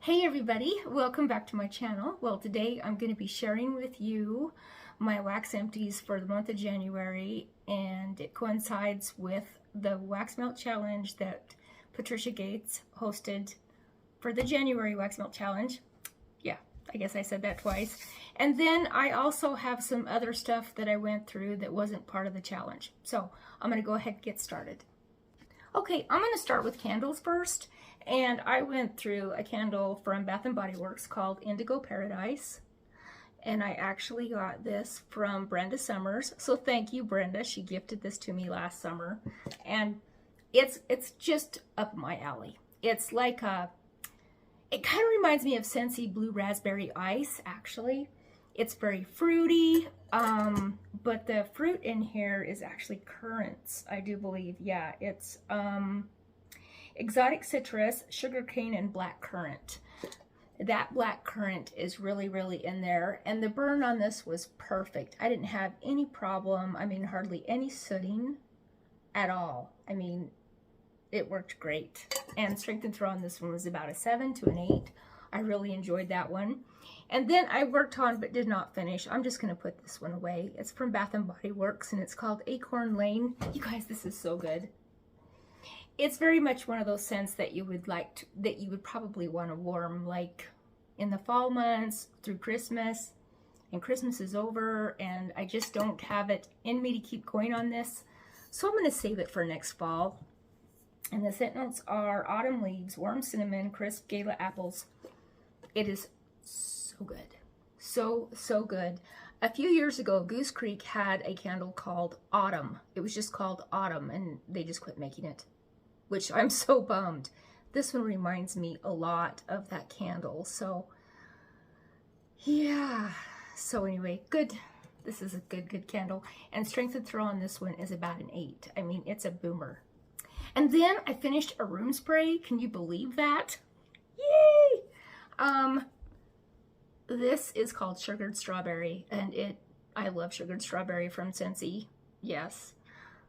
Hey everybody, welcome back to my channel. Well, today I'm going to be sharing with you my wax empties for the month of January, and it coincides with the wax melt challenge that Patricia Gates hosted for the January wax melt challenge. Yeah, I guess I said that twice. And then I also have some other stuff that I went through that wasn't part of the challenge. So I'm going to go ahead and get started. Okay, I'm going to start with candles first. And I went through a candle from Bath & Body Works called Indigo Paradise. And I actually got this from Brenda Summers. So thank you, Brenda. She gifted this to me last summer. And it's just up my alley. It's like it kind of reminds me of Scentsy Blue Raspberry Ice, actually. It's very fruity, but the fruit in here is actually currants, I do believe. Yeah, it's exotic citrus, sugarcane, and black currant. That black currant is really, really in there. And the burn on this was perfect. I didn't have any problem. I mean, hardly any sooting at all. I mean, it worked great. And strength and throw on this one was about a 7 to an 8. I really enjoyed that one. And then I worked on but did not finish. I'm just going to put this one away. It's from Bath & Body Works and it's called Acorn Lane. You guys, this is so good. It's very much one of those scents that you would that you would probably want to warm like in the fall months through Christmas. And Christmas is over and I just don't have it in me to keep going on this. So I'm going to save it for next fall. And the scent notes are autumn leaves, warm cinnamon, crisp gala apples. It is so good. So good. A few years ago, Goose Creek had a candle called Autumn. It was just called Autumn and they just quit making it, which I'm so bummed. This one reminds me a lot of that candle. So yeah. So anyway, good. This is a good candle. And strength and throw on this one is about an 8. I mean, it's a boomer. And then I finished a room spray. Can you believe that? Yay! This is called Sugared Strawberry, and I love Sugared Strawberry from Scentsy. Yes,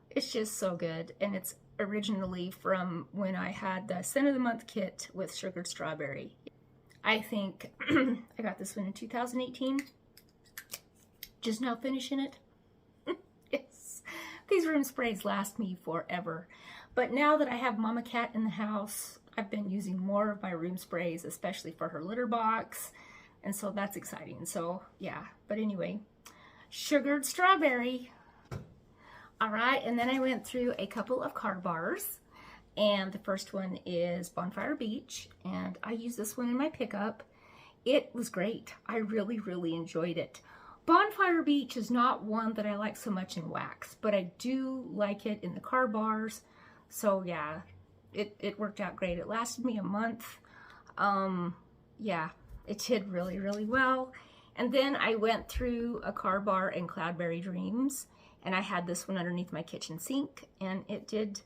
it's just so good, and it's originally from when I had the Scent of the Month kit with Sugared Strawberry. I think I got this one in 2018. Just now finishing it. Yes, these room sprays last me forever. But now that I have Mama Cat in the house, I've been using more of my room sprays, especially for her litter box. And so that's exciting. So yeah, but anyway, Sugared Strawberry. All right, and then I went through a couple of card bars. And the first one is Bonfire Beach. And I used this one in my pickup. It was great. I really, really enjoyed it. Bonfire Beach is not one that I like so much in wax, but I do like it in the card bars. So yeah, it worked out great. It lasted me a month. Yeah, it did really, really well. And then I went through a car bar in Cloudberry Dreams, and I had this one underneath my kitchen sink, and it did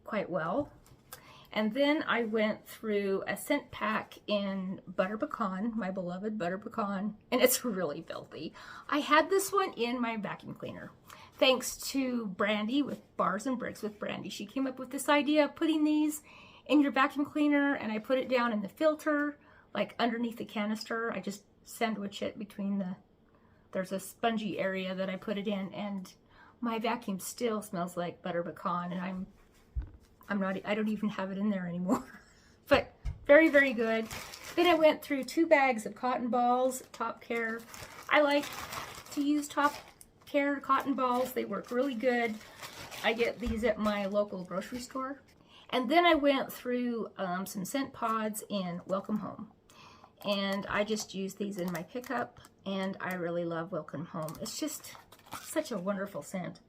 quite well. And then I went through a scent pack in Butter Pecan, my beloved Butter Pecan, and it's really filthy. I had this one in my vacuum cleaner. Thanks to Brandy with Bars and Bricks with Brandy. She came up with this idea of putting these in your vacuum cleaner, and I put it down in the filter, like underneath the canister. I just sandwich it between there's a spongy area that I put it in, and my vacuum still smells like Butter Pecan, and I don't even have it in there anymore. But very, very good. Then I went through 2 bags of cotton balls, Top Care. I like to use Top Care cotton balls. They work really good. I get these at my local grocery store. And then I went through some scent pods in Welcome Home. And I just use these in my pickup, and I really love Welcome Home. It's just such a wonderful scent.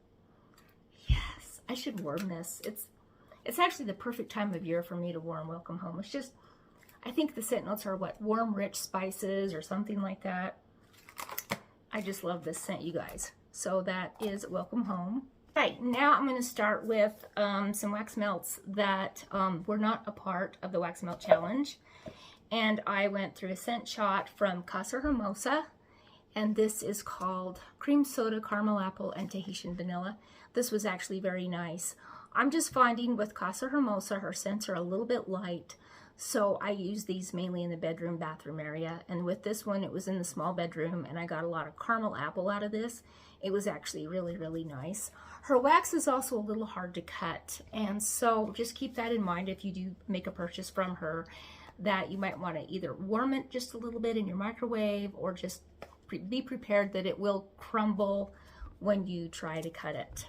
Yes, I should warm this. It's actually the perfect time of year for me to warm Welcome Home. It's just, I think the scent notes are what, warm, rich spices or something like that. I just love this scent, you guys. So that is Welcome Home. Right, now I'm going to start with some wax melts that were not a part of the wax melt challenge. And I went through a scent shot from Casa Hermosa, and this is called Cream Soda, Caramel Apple, and Tahitian Vanilla. This was actually very nice. I'm just finding with Casa Hermosa, her scents are a little bit light, So I use these mainly in the bedroom, bathroom area. And with this one, it was in the small bedroom, and I got a lot of caramel apple out of this. It was actually really, really nice. Her wax is also a little hard to cut. And so just keep that in mind if you do make a purchase from her, that you might want to either warm it just a little bit in your microwave, or just be prepared that it will crumble when you try to cut it.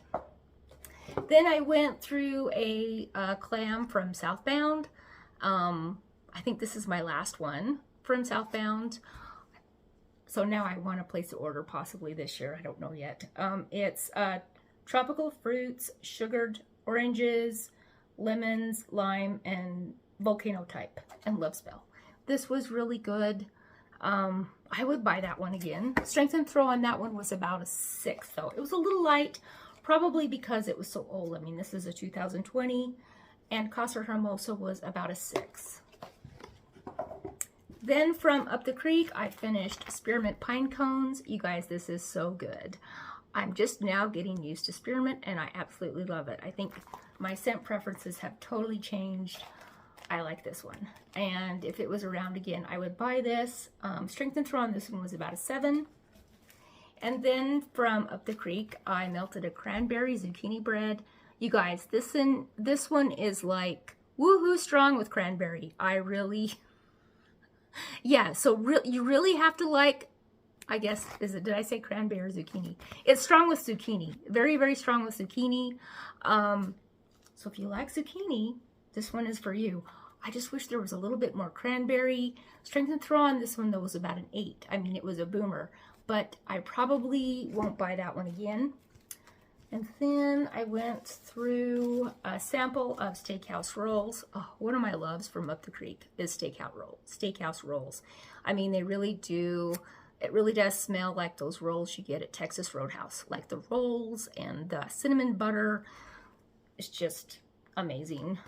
Then I went through a clam from Southbound. I think this is my last one from Southbound. So now I want to place an order possibly this year. I don't know yet. It's tropical fruits, sugared oranges, lemons, lime, and volcano type, and love spell. This was really good. I would buy that one again. Strength and throw on that one was about a 6 though. It was a little light, probably because it was so old. I mean, this is a 2020, and Casa Hermosa was about a 6. Then from up the creek, I finished spearmint pine cones. You guys, this is so good. I'm just now getting used to spearmint, and I absolutely love it. I think my scent preferences have totally changed. I like this one, and if it was around again, I would buy this. Strength and throw on this one was about a 7. And then from up the creek, I melted a cranberry zucchini bread. You guys, this one is like woohoo strong with cranberry. I really, yeah. So you really have to like, I guess, did I say cranberry or zucchini? It's strong with zucchini, very, very strong with zucchini. So if you like zucchini, this one is for you. I just wish there was a little bit more cranberry. Strength and throw on this one though was about an 8. I mean, it was a boomer, but I probably won't buy that one again. And then I went through a sample of steakhouse rolls. Oh, one of my loves from up the creek is steakhouse rolls. I mean, they really do, it really does smell like those rolls you get at Texas Roadhouse. Like the rolls and the cinnamon butter. It's just amazing.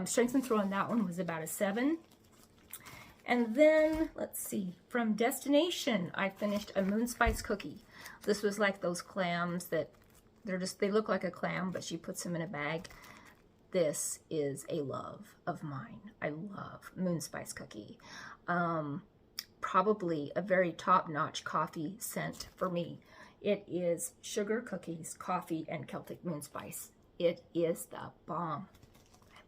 Strength and throw on that one was about a 7. And then, let's see, from Destination, I finished a moon spice cookie. This was like those clams that they look like a clam, but she puts them in a bag. This is a love of mine. I love moon spice cookie. Probably a very top-notch coffee scent for me. It is sugar cookies, coffee, and Celtic moon spice. It is the bomb.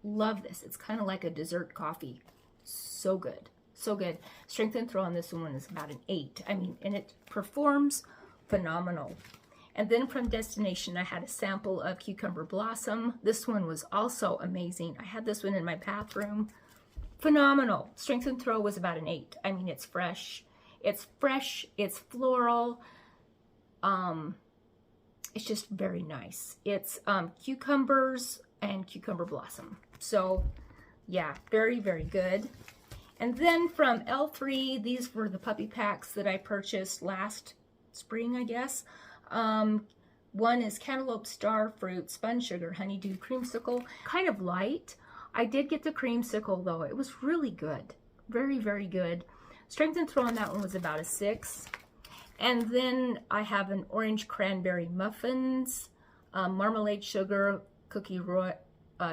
Love this. It's kind of like a dessert coffee. So good. So good. Strength and throw on this one is about an 8. I mean, and it performs phenomenal. And then from Destination, I had a sample of Cucumber Blossom. This one was also amazing. I had this one in my bathroom. Phenomenal. Strength and throw was about an 8. I mean, it's fresh. It's fresh. It's floral. It's just very nice. It's cucumbers and cucumber blossom. So yeah, very, very good. And then from L3, these were the puppy packs that I purchased last spring, I guess. One is Cantaloupe Star Fruit Sponge Sugar Honeydew Creamsicle. Kind of light. I did get the creamsicle though. It was really good. Very, very good. Strength and throw on that one was about a 6. And then I have an orange cranberry muffins, marmalade sugar cookie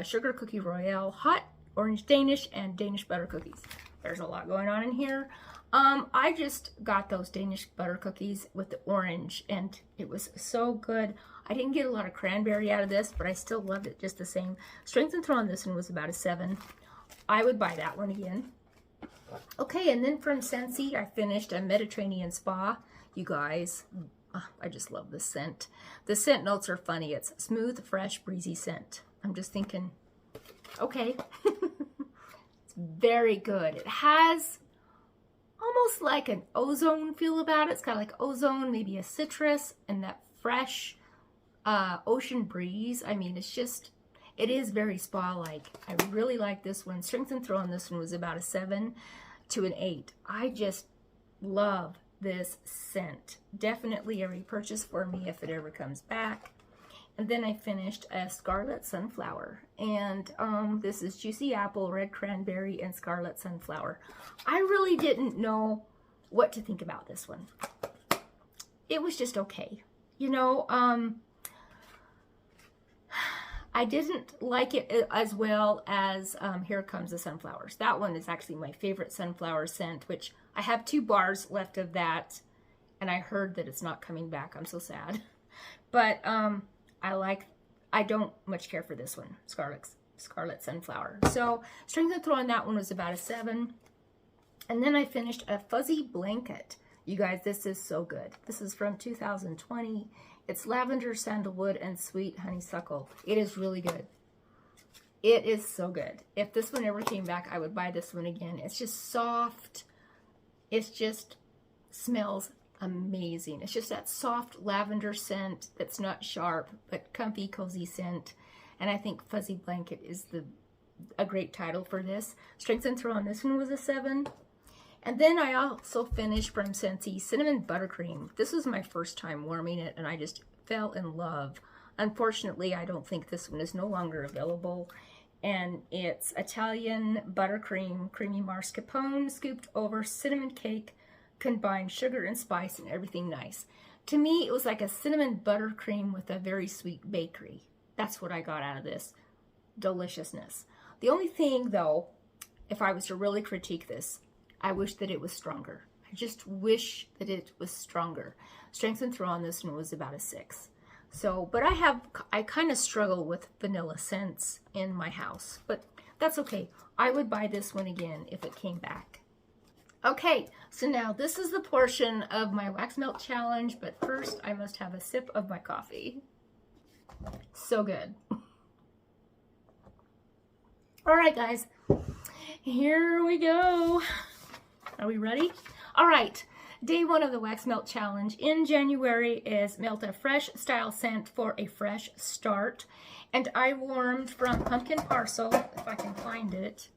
sugar cookie royale, hot orange Danish, and Danish butter cookies. There's a lot going on in here. I just got those Danish butter cookies with the orange, and it was so good. I didn't get a lot of cranberry out of this, but I still loved it just the same. Strength and throw on this one was about a 7. I would buy that one again. Okay, and then from Scentsy, I finished a Mediterranean Spa. You guys, I just love this scent. The scent notes are funny. It's smooth, fresh, breezy scent. I'm just thinking, okay. It's very good. It has almost like an ozone feel about it. It's got like ozone, maybe a citrus, and that fresh ocean breeze. I mean, it's just, it is very spa-like. I really like this one. Strength and throw on this one was about a 7 to an 8. I just love this scent. Definitely a repurchase for me if it ever comes back. And then I finished a Scarlet Sunflower, and this is Juicy Apple, Red Cranberry, and Scarlet Sunflower. I really didn't know what to think about this one. It was just okay. You know, I didn't like it as well as Here Comes the Sunflowers. That one is actually my favorite sunflower scent, which I have 2 bars left of that, and I heard that it's not coming back. I'm so sad. But I don't much care for this one, Scarlet Sunflower. So strength and throw on that one was about a 7. And then I finished a Fuzzy Blanket. You guys, this is so good. This is from 2020. It's lavender, sandalwood, and sweet honeysuckle. It is really good. It is so good. If this one ever came back, I would buy this one again. It's just soft. It just smells amazing. It's just that soft lavender scent that's not sharp, but comfy, cozy scent. And I think Fuzzy Blanket is a great title for this. Strength and throw on this one was a 7. And then I also finished from Scentsy Cinnamon Buttercream. This was my first time warming it, and I just fell in love. Unfortunately, I don't think this one is no longer available. And it's Italian buttercream, creamy mascarpone, scooped over cinnamon cake, combined sugar and spice and everything nice. To me, it was like a cinnamon buttercream with a very sweet bakery. That's what I got out of this. Deliciousness. The only thing, though, if I was to really critique this, I wish that it was stronger. I just wish that it was stronger. Strength and throw on this one was about a 6. So, but I kind of struggle with vanilla scents in my house, but that's okay. I would buy this one again if it came back. Okay, so now this is the portion of my wax melt challenge, but first I must have a sip of my coffee. So good. All right, guys, here we go. Are we ready? All right, day 1 of the wax melt challenge in January is melt a fresh style scent for a fresh start. And I warmed from Pumpkin Parcel, if I can find it.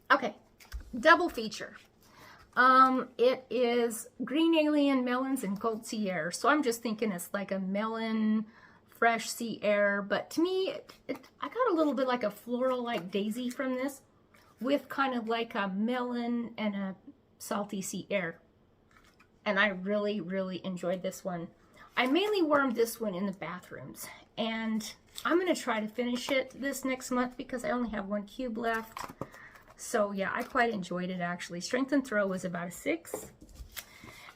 Okay, double feature. It is Green Alien Melons and Cold Sea Air. So I'm just thinking it's like a melon, fresh sea air. But to me, I got a little bit like a floral like daisy from this, with kind of like a melon and a salty sea air. And I really, really enjoyed this one. I mainly warmed this one in the bathrooms. And I'm going to try to finish it this next month because I only have 1 cube left. So yeah, I quite enjoyed it actually. Strength and throw was about a 6.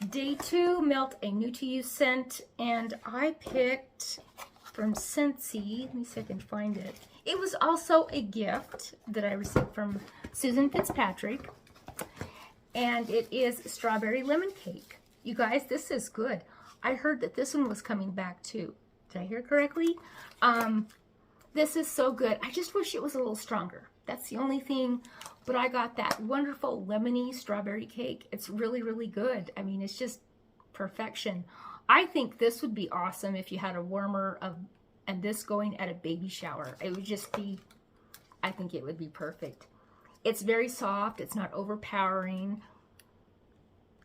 Day 2, melt a new to you scent. And I picked from Scentsy. Let me see if I can find it. It was also a gift that I received from Susan Fitzpatrick, and it is Strawberry Lemon Cake. You guys, this is good. I heard that this one was coming back too. Did I hear correctly? This is so good. I just wish it was a little stronger. That's the only thing, but I got that wonderful lemony strawberry cake. It's really, really good. I mean, it's just perfection. I think this would be awesome if you had a warmer and this going at a baby shower. It would just be, I think it would be perfect. It's very soft. It's not overpowering.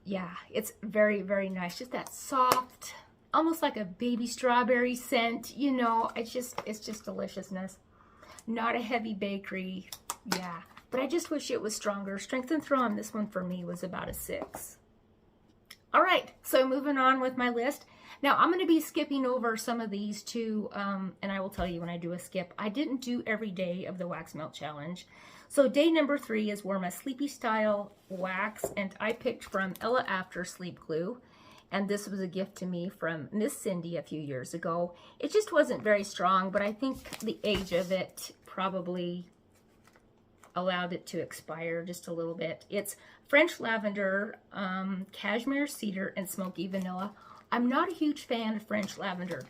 Yeah, it's very, very nice. Just that soft, almost like a baby strawberry scent. You know, it's just deliciousness. Not a heavy bakery. Yeah, but I just wish it was stronger. Strength and throw on this one for me was about a 6. All right, so moving on with my list. Now, I'm going to be skipping over some of these too, and I will tell you when I do a skip. I didn't do every day of the Wax Melt Challenge. So day number 3 is Warm a Sleepy Style Wax, and I picked from Ella After Sleep Glue. And this was a gift to me from Miss Cindy a few years ago. It just wasn't very strong, but I think the age of it probably allowed it to expire just a little bit. It's French Lavender, Cashmere Cedar, and Smoky Vanilla. I'm not a huge fan of French lavender,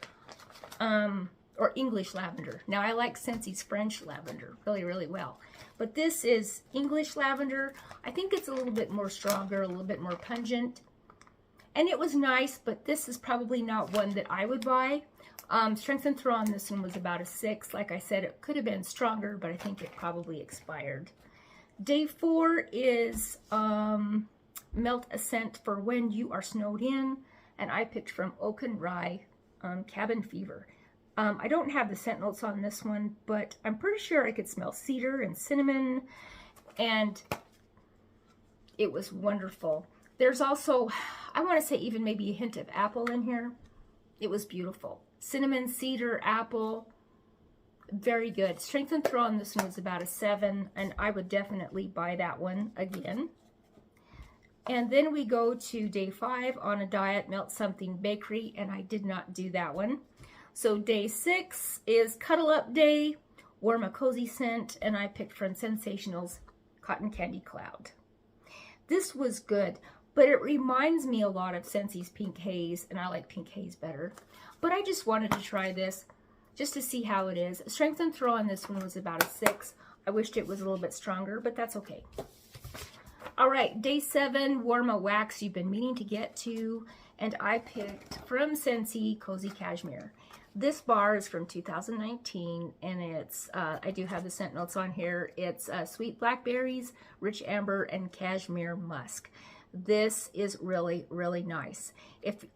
or English lavender. Now, I like Scentsy's French lavender really, really well. But this is English lavender. I think it's a little bit more stronger, a little bit more pungent. And it was nice, but this is probably not one that I would buy. Strength and throw on this one was about a 6. Like I said, it could have been stronger, but I think it probably expired. Day 4 is Melt a Scent for When You Are Snowed In. And I picked from Oak and Rye, Cabin Fever. I don't have the scent notes on this one, but I'm pretty sure I could smell cedar and cinnamon, and it was wonderful. There's also, I want to say even maybe a hint of apple in here. It was beautiful. Cinnamon, cedar, apple. Very good. Strength and throw on this one was about a 7, and I would definitely buy that one again. And then we go to day 5 on a diet, Melt Something Bakery, and I did not do that one. So day 6 is Cuddle Up Day, Warm a Cozy Scent, and I picked from Sensational's Cotton Candy Cloud. This was good, but it reminds me a lot of Scentsy's Pink Haze, and I like Pink Haze better. But I just wanted to try this just to see how it is. Strength and throw on this one was about a 6. I wished it was a little bit stronger, but that's okay. All right, day 7, Warm a Wax you've been meaning to get to, and I picked from Scentsy Cozy Cashmere. This bar is from 2019, and it's, I do have the scent notes on here. It's sweet blackberries, rich amber, and cashmere musk. This is really, really nice.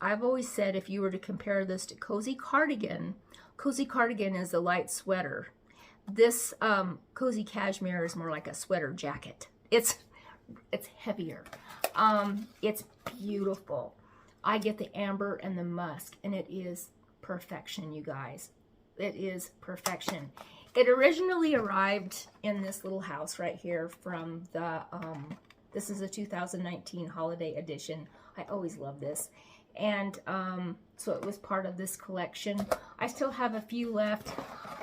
I've always said if you were to compare this to Cozy Cardigan is a light sweater. This Cozy Cashmere is more like a sweater jacket. It's heavier. It's beautiful. I get the amber and the musk, and it is perfection, you guys. It is perfection. It originally arrived in this little house right here from the, this is a 2019 holiday edition. I always love this. And so it was part of this collection. I still have a few left.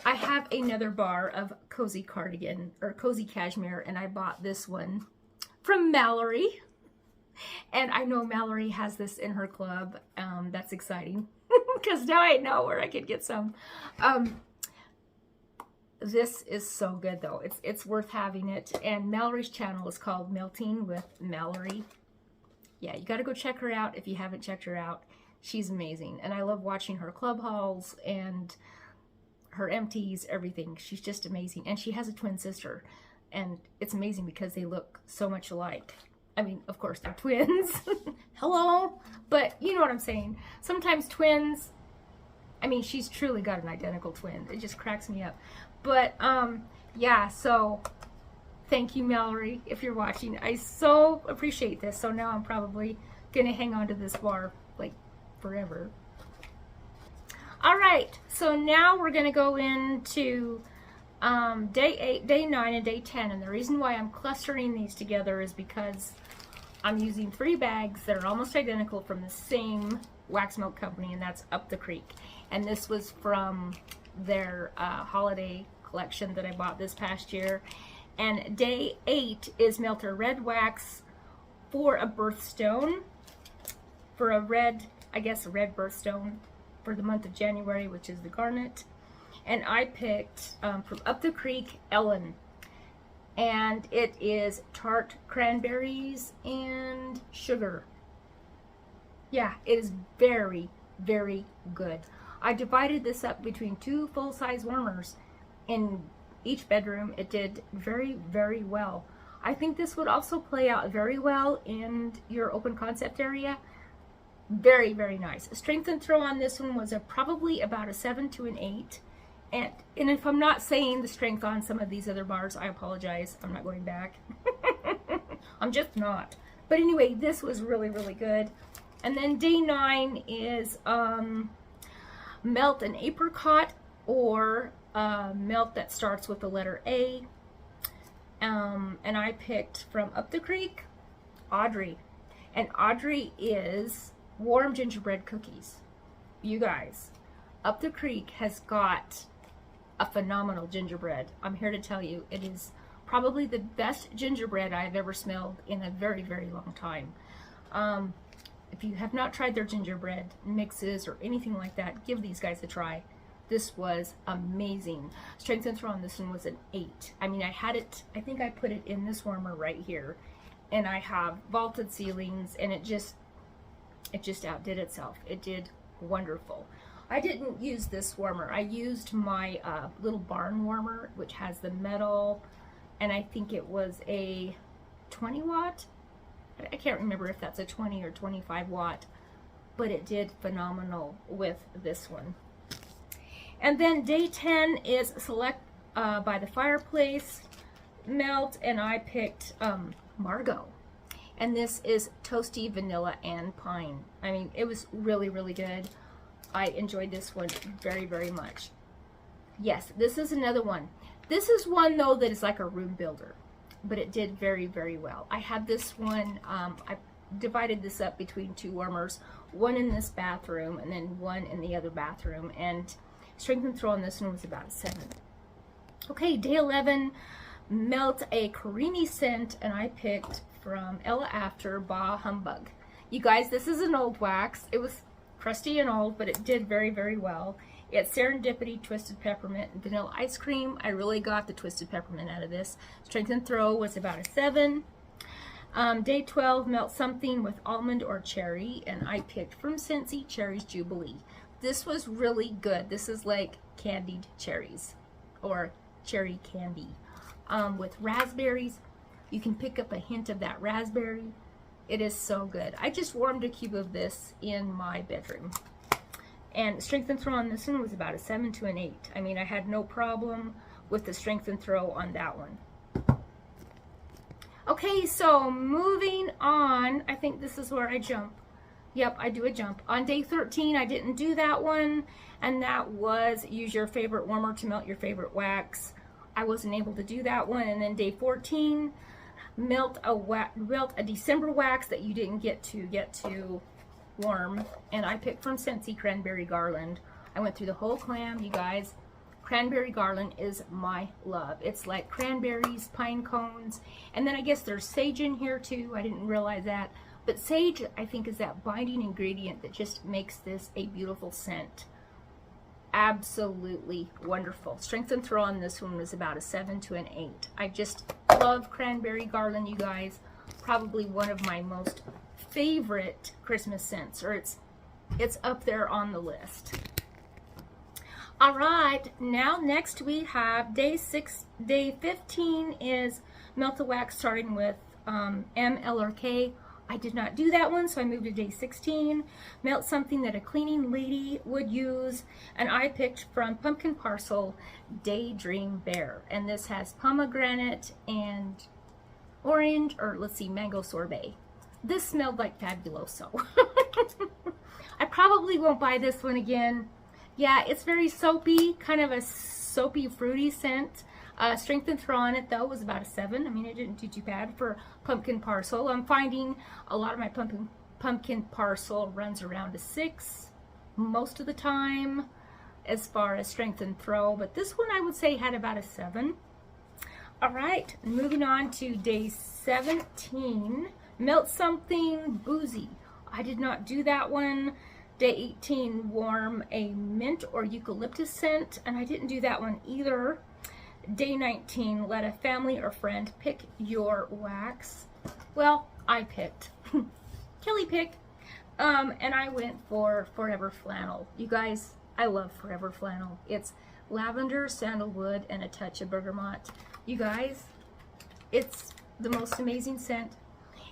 I have another bar of Cozy Cardigan, or Cozy Cashmere, and I bought this one from Mallory. And I know Mallory has this in her club. That's exciting because now I know where I could get some. This is so good though. It's worth having it. And Mallory's channel is called Melting with Mallory. Yeah, you got to go check her out if you haven't checked her out. She's amazing. And I love watching her club hauls and her empties, everything. She's just amazing. And she has a twin sister. And it's amazing because they look so much alike. I mean, of course, they're twins. Hello? But you know what I'm saying. Sometimes twins, I mean, she's truly got an identical twin. It just cracks me up. But, yeah, so thank you, Mallory, if you're watching. I so appreciate this. So now I'm probably going to hang on to this bar, like, forever. All right, so now we're going to go into day 8, day 9, and day 10. And the reason why I'm clustering these together is because I'm using 3 bags that are almost identical from the same wax melt company, and that's Up the Creek. And this was from their holiday collection that I bought this past year. And day 8 is Melter Red Wax for a birthstone, for a red, I guess a red birthstone for the month of January, which is the garnet. And I picked from Up the Creek, Ellen. And it is tart cranberries and sugar. Yeah, it is very, very good. I divided this up between 2 full-size warmers in each bedroom. It did very, very well. I think this would also play out very well in your open concept area. Very, very nice. Strength and throw on this one was probably about a 7 to an 8. And if I'm not saying the strength on some of these other bars, I apologize. I'm not going back. I'm just not. But anyway, this was really, really good. And then day 9 is Melt an Apricot, or melt that starts with the letter A. And I picked from Up the Creek, Audrey. And Audrey is warm gingerbread cookies. You guys, Up the Creek has got a phenomenal gingerbread. I'm here to tell you, it is probably the best gingerbread I've ever smelled in a very, very long time. If you have not tried their gingerbread mixes or anything like that, give these guys a try. This was amazing. Strength and throw on this one was an 8. I mean, I had it, I think I put it in this warmer right here. And I have vaulted ceilings, and it just outdid itself. It did wonderful. I didn't use this warmer. I used my little barn warmer, which has the metal, and I think it was a 20 watt. I can't remember if that's a 20 or 25 watt, but it did phenomenal with this one. And then day 10 is Select by the Fireplace Melt, and I picked Margot. And this is Toasty Vanilla and Pine. I mean, it was really, really good. I enjoyed this one very, very much. Yes, this is another one. This is one though that is like a room builder, but it did very, very well. I had this one, I divided this up between two warmers, one in this bathroom and then one in the other bathroom, and strength and throw on this one was about a 7. Okay, day 11, melt a creamy scent, and I picked from Ella After Bah Humbug. You guys, this is an old wax. It was crusty and old, but it did very, very well. It's Serendipity, Twisted Peppermint, and Vanilla Ice Cream. I really got the Twisted Peppermint out of this. Strength and Throw was about a 7. Day 12, melt something with almond or cherry, and I picked from Scentsy Cherries Jubilee. This was really good. This is like candied cherries or cherry candy with raspberries. You can pick up a hint of that raspberry. It is so good. I just warmed a cube of this in my bedroom. And strength and throw on this one was about a 7 to an 8. I mean, I had no problem with the strength and throw on that one. Okay, so moving on, I think this is where I jump. Yep, I do a jump. On day 13, I didn't do that one, and that was use your favorite warmer to melt your favorite wax. I wasn't able to do that one. And then day 14, melt a December wax that you didn't get to warm, and I picked from Scentsy Cranberry Garland. I went through the whole clam, you guys. Cranberry Garland is my love. It's like cranberries, pine cones, and then I guess there's sage in here too. I didn't realize that, but sage I think is that binding ingredient that just makes this a beautiful scent. Absolutely wonderful. Strength and throw on this one was about a 7 to an 8. I just love Cranberry Garland, you guys. Probably one of my most favorite Christmas scents, or it's up there on the list. All right, now next we have day 15 is melt the wax starting with M, L, or K. I did not do that one, so I moved to day 16. Melt something that a cleaning lady would use, and I picked from Pumpkin Parcel Daydream Bear, and this has pomegranate and orange, or let's see, mango sorbet. This smelled like Fabuloso. I probably won't buy this one again. Yeah, it's very soapy, kind of a soapy, fruity scent. Strength and throw on it, though, was about a 7. I mean, it didn't do too bad for Pumpkin Parcel. I'm finding a lot of my pumpkin Parcel runs around a 6 most of the time as far as strength and throw, but this one I would say had about a 7. All right, moving on to day 17. Melt something boozy. I did not do that one. Day 18, warm a mint or eucalyptus scent, and I didn't do that one either. Day 19, let a family or friend pick your wax. Well, I picked. Kelly picked. And I went for Forever Flannel. You guys, I love Forever Flannel. It's lavender, sandalwood, and a touch of bergamot. You guys, it's the most amazing scent.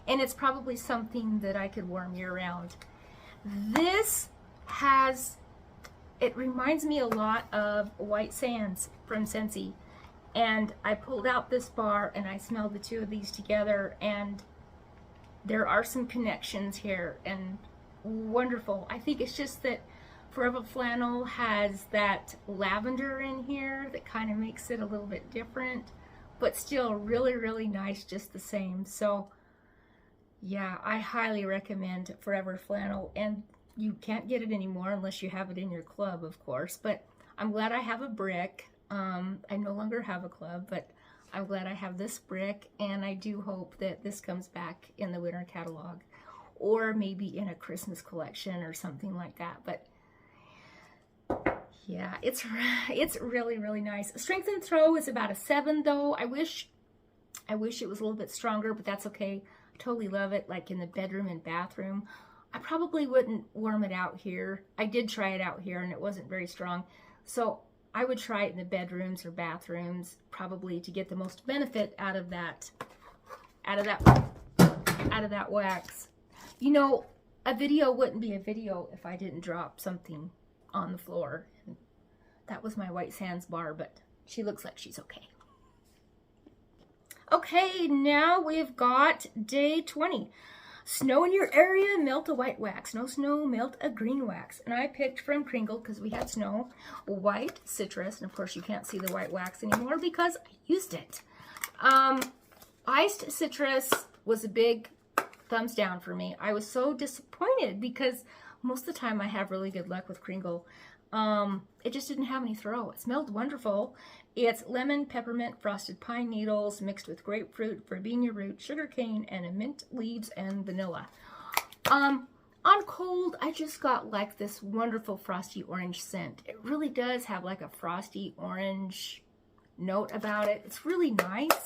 And it's probably something that I could warm year round. This it reminds me a lot of White Sands from Scentsy. And I pulled out this bar and I smelled the two of these together, and there are some connections here, and wonderful. I think it's just that Forever Flannel has that lavender in here that kind of makes it a little bit different, but still really, really nice just the same. So yeah, I highly recommend Forever Flannel, and you can't get it anymore unless you have it in your club, of course, but I'm glad I have a brick. I no longer have a club, but I'm glad I have this brick, and I do hope that this comes back in the winter catalog, or maybe in a Christmas collection or something like that. But yeah, it's really, really nice. Strength and throw is about a 7 though. I wish it was a little bit stronger, but that's okay. I totally love it, like in the bedroom and bathroom. I probably wouldn't warm it out here. I did try it out here and it wasn't very strong. So I would try it in the bedrooms or bathrooms, probably, to get the most benefit out of that wax. You know, a video wouldn't be a video if I didn't drop something on the floor. And that was my White Sands bar, but she looks like she's okay. Okay, now we've got day 20. Snow in your area, melt a white wax. No snow, melt a green wax. And I picked from Kringle, because we had snow, white citrus. And of course you can't see the white wax anymore because I used it. Iced citrus was a big thumbs down for me. I was so disappointed because most of the time I have really good luck with Kringle. It just didn't have any throw. It smelled wonderful. It's lemon, peppermint, frosted pine needles mixed with grapefruit, verbena root, sugar cane, and mint leaves and vanilla. On cold, I just got like this wonderful frosty orange scent. It really does have like a frosty orange note about it. It's really nice,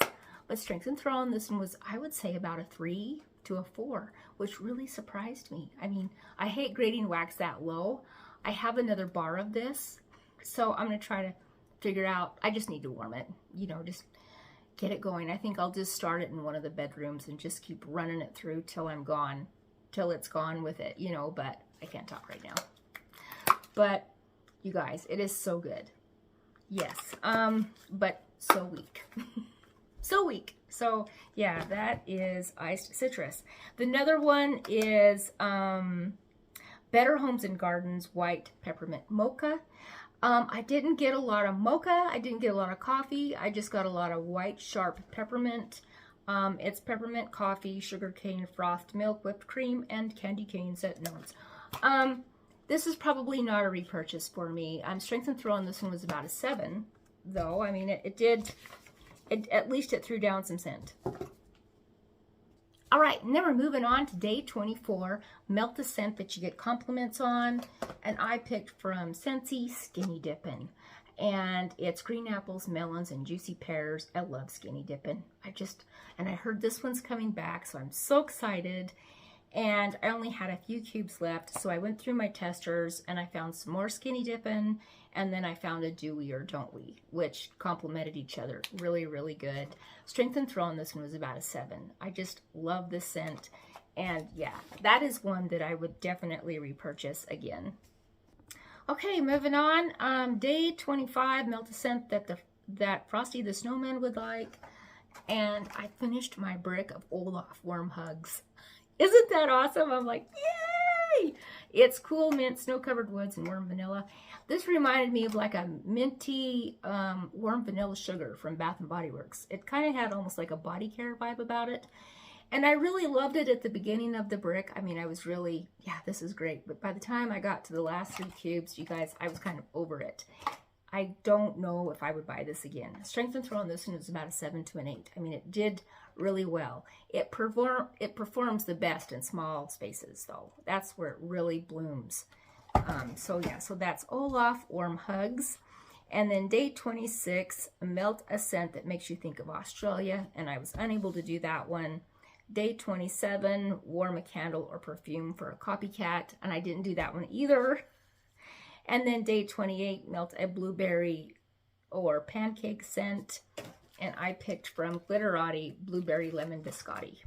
but strength and throw on this one was, I would say, about a 3 to a 4, which really surprised me. I mean, I hate grading wax that low. I have another bar of this, so I'm going to try to figure out, I just need to warm it, you know, just get it going. I think I'll just start it in one of the bedrooms and just keep running it through till I'm gone, till it's gone with it, you know, but I can't talk right now. But you guys, it is so good. Yes, but so weak. So weak. So yeah, that is iced citrus. Another one is Better Homes and Gardens White Peppermint Mocha. I didn't get a lot of mocha. I didn't get a lot of coffee. I just got a lot of white sharp peppermint. It's peppermint, coffee, sugar cane, froth, milk, whipped cream, and candy cane set notes. This is probably not a repurchase for me. Strength and throw on this one was about a 7, though. I mean, at least it threw down some scent. All right, and then we're moving on to day 24, melt the scent that you get compliments on. And I picked from Scentsy Skinny Dippin'. And it's green apples, melons, and juicy pears. I love Skinny Dippin'. And I heard this one's coming back, so I'm so excited. And I only had a few cubes left, so I went through my testers and I found some more Skinny Dippin', and then I found a Do We or Don't We, which complemented each other. Really, really good. Strength and throw on this one was about a 7. I just love this scent. And yeah, that is one that I would definitely repurchase again. Okay, moving on. Day 25, melt a scent that Frosty the Snowman would like. And I finished my brick of Olaf Warm Hugs. Isn't that awesome? I'm like, yay! It's cool mint, snow-covered woods, and warm vanilla. This reminded me of like a minty warm vanilla sugar from Bath & Body Works. It kind of had almost like a body care vibe about it. And I really loved it at the beginning of the brick. I mean, I was really, yeah, this is great. But by the time I got to the last 3 cubes, you guys, I was kind of over it. I don't know if I would buy this again. Strength and throw on this one is about a 7 to an 8. I mean, it did really well. It performs the best in small spaces, though. That's where it really blooms. So yeah, so that's Olaf Warm Hugs. And then day 26, melt a scent that makes you think of Australia. And I was unable to do that one. Day 27, warm a candle or perfume for a copycat. And I didn't do that one either. And then day 28, melt a blueberry or pancake scent. And I picked from Glitterati Blueberry Lemon Biscotti.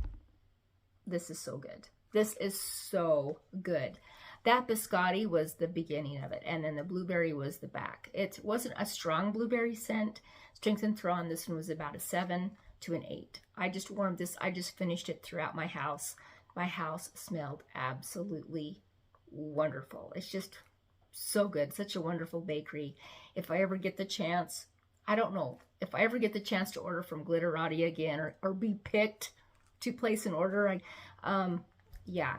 This is so good. This is so good. That biscotti was the beginning of it, and then the blueberry was the back. It wasn't a strong blueberry scent. Strength and throw on this one was about a 7 to an 8. I just warmed this. I just finished it throughout my house. My house smelled absolutely wonderful. It's just so good. Such a wonderful bakery. If I ever get the chance, I don't know, if I ever get the chance to order from Glitterati again or be picked to place an order, yeah,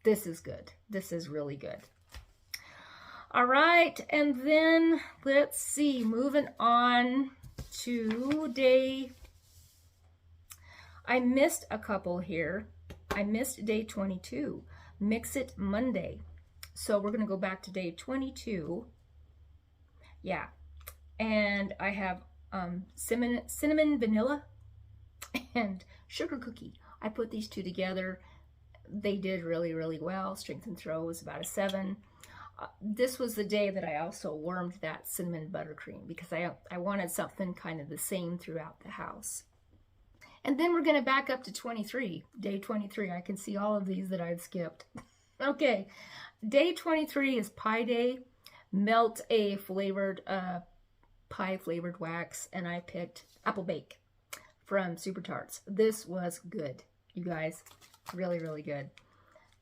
this is good. This is really good. All right, and then let's see, moving on to day, I missed a couple here. I missed day 22, Mix It Monday. So we're gonna go back to day 22. Yeah, and I have cinnamon vanilla and sugar cookie. I put these two together. They did really, really well. Strength and throw was about a 7. This was the day that I also warmed that cinnamon buttercream because I wanted something kind of the same throughout the house. And then we're going to back up to 23, day 23. I can see all of these that I've skipped. Okay, day 23 is Pie Day. Melt a flavored pie flavored wax, and I picked Apple Bake from Super Tarts. This was good, you guys. Really, really good.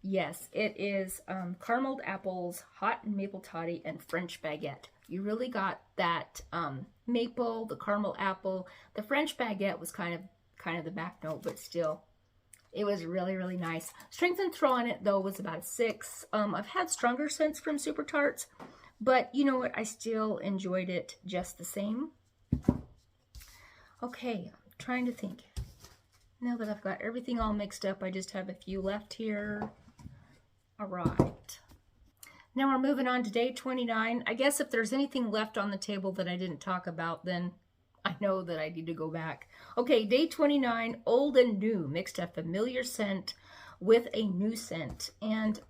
Yes, it is carameled apples, hot maple toddy, and French baguette. You really got that maple, the caramel apple. The French baguette was kind of the back note, but still, it was really, really nice. Strength and throw on it, though, was about a 6. I've had stronger scents from Super Tarts, but you know what? I still enjoyed it just the same. Okay, I'm trying to think. Now that I've got everything all mixed up, I just have a few left here. All right. Now we're moving on to day 29. I guess if there's anything left on the table that I didn't talk about, then I know that I need to go back. Okay, day 29, old and new. Mixed a familiar scent with a new scent. And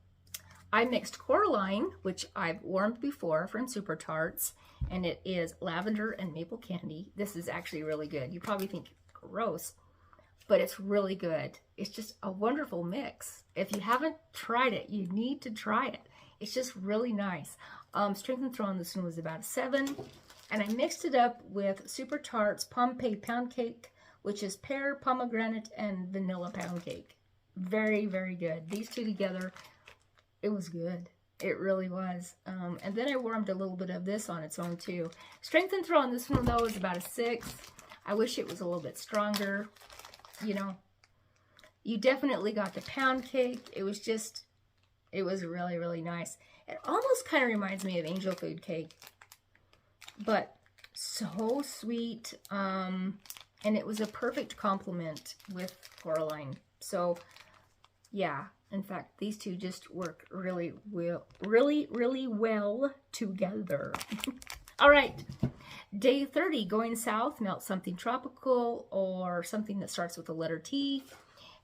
I mixed Coraline, which I've warmed before from Super Tarts, and it is lavender and maple candy. This is actually really good. You probably think gross, but it's really good. It's just a wonderful mix. If you haven't tried it, you need to try it. It's just really nice. Strength and throw on this one was about a 7. And I mixed it up with Super Tarts Pompeii Pound Cake, which is pear, pomegranate, and vanilla pound cake. Very, very good. These two together, it was good. It really was. And then I warmed a little bit of this on its own too. Strength and throw on this one, though, is about a 6. I wish it was a little bit stronger. You know, you definitely got the pound cake. It was really, really nice. It almost kind of reminds me of angel food cake, but so sweet. And it was a perfect complement with Coraline. So yeah, in fact, these two just work really well together. All right. Day 30, going south, melt something tropical or something that starts with the letter T.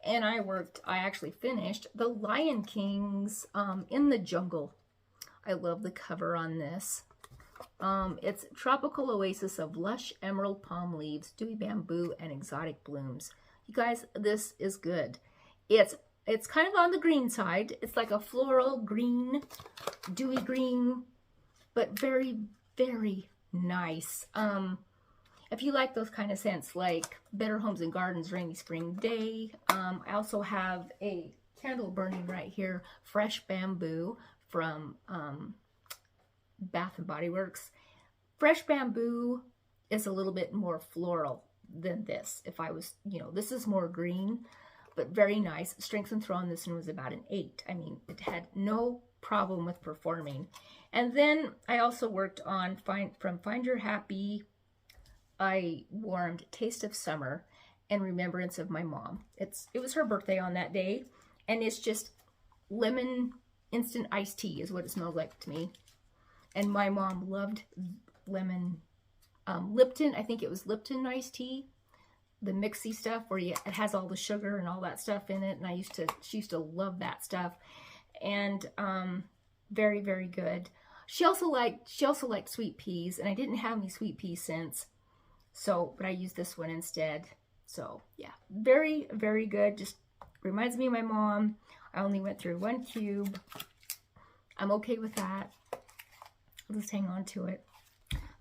And I actually finished the Lion King's In the Jungle. I love the cover on this. It's tropical oasis of lush emerald palm leaves, dewy bamboo, and exotic blooms. You guys, this is good. It's kind of on the green side. It's like a floral green, dewy green, but very, very nice. If you like those kind of scents, like Better Homes and Gardens Rainy Spring Day. I also have a candle burning right here, Fresh Bamboo from Bath and Body Works. Fresh Bamboo is a little bit more floral than this. If I was, this is more green, but very nice. Strength and throw on this one was about an 8. I mean, it had no problem with performing. And then I also worked on from Find Your Happy. I warmed Taste of Summer in remembrance of my mom. It was her birthday on that day, and it's just lemon instant iced tea is what it smells like to me. And my mom loved lemon Lipton. I think it was Lipton iced tea, the mixy stuff where it has all the sugar and all that stuff in it. And she used to love that stuff. And very, very good. She also liked sweet peas, and I didn't have any sweet pea scents, but I used this one instead. So yeah, very, very good. Just reminds me of my mom. I only went through 1 cube. I'm okay with that. I'll just hang on to it.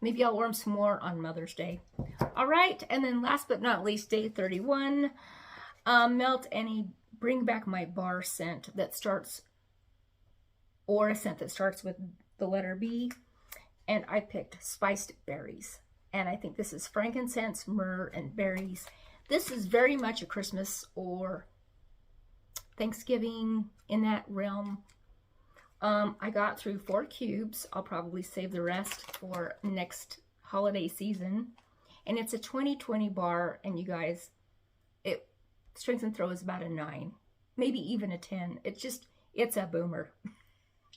Maybe I'll warm some more on Mother's Day. All right, and then last but not least, day 31. Melt any Bring Back My Bar scent that starts, or a scent that starts with the letter B. And I picked Spiced Berries. And I think this is frankincense, myrrh, and berries. This is very much a Christmas or Thanksgiving in that realm. I got through 4 cubes. I'll probably save the rest for next holiday season. And it's a 20/20 bar, and you guys, Strength and Throw is about a 9, maybe even a 10. It's a boomer.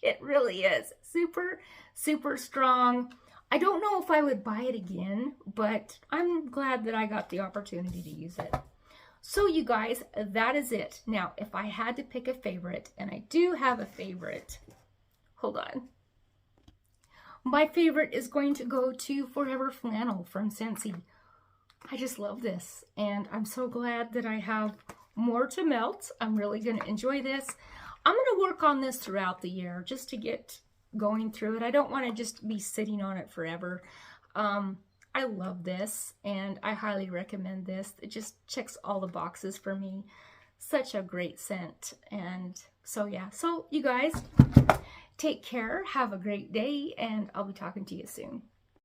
It really is. Super, super strong. I don't know if I would buy it again, but I'm glad that I got the opportunity to use it. So you guys, that is it. Now, if I had to pick a favorite, and I do have a favorite, hold on. My favorite is going to go to Forever Flannel from Scentsy. I just love this, and I'm so glad that I have more to melt. I'm really going to enjoy this. I'm going to work on this throughout the year just to get going through it. I don't want to just be sitting on it forever. I love this, and I highly recommend this. It just checks all the boxes for me. such a great scent. And so yeah, so you guys take care, have a great day, and I'll be talking to you soon.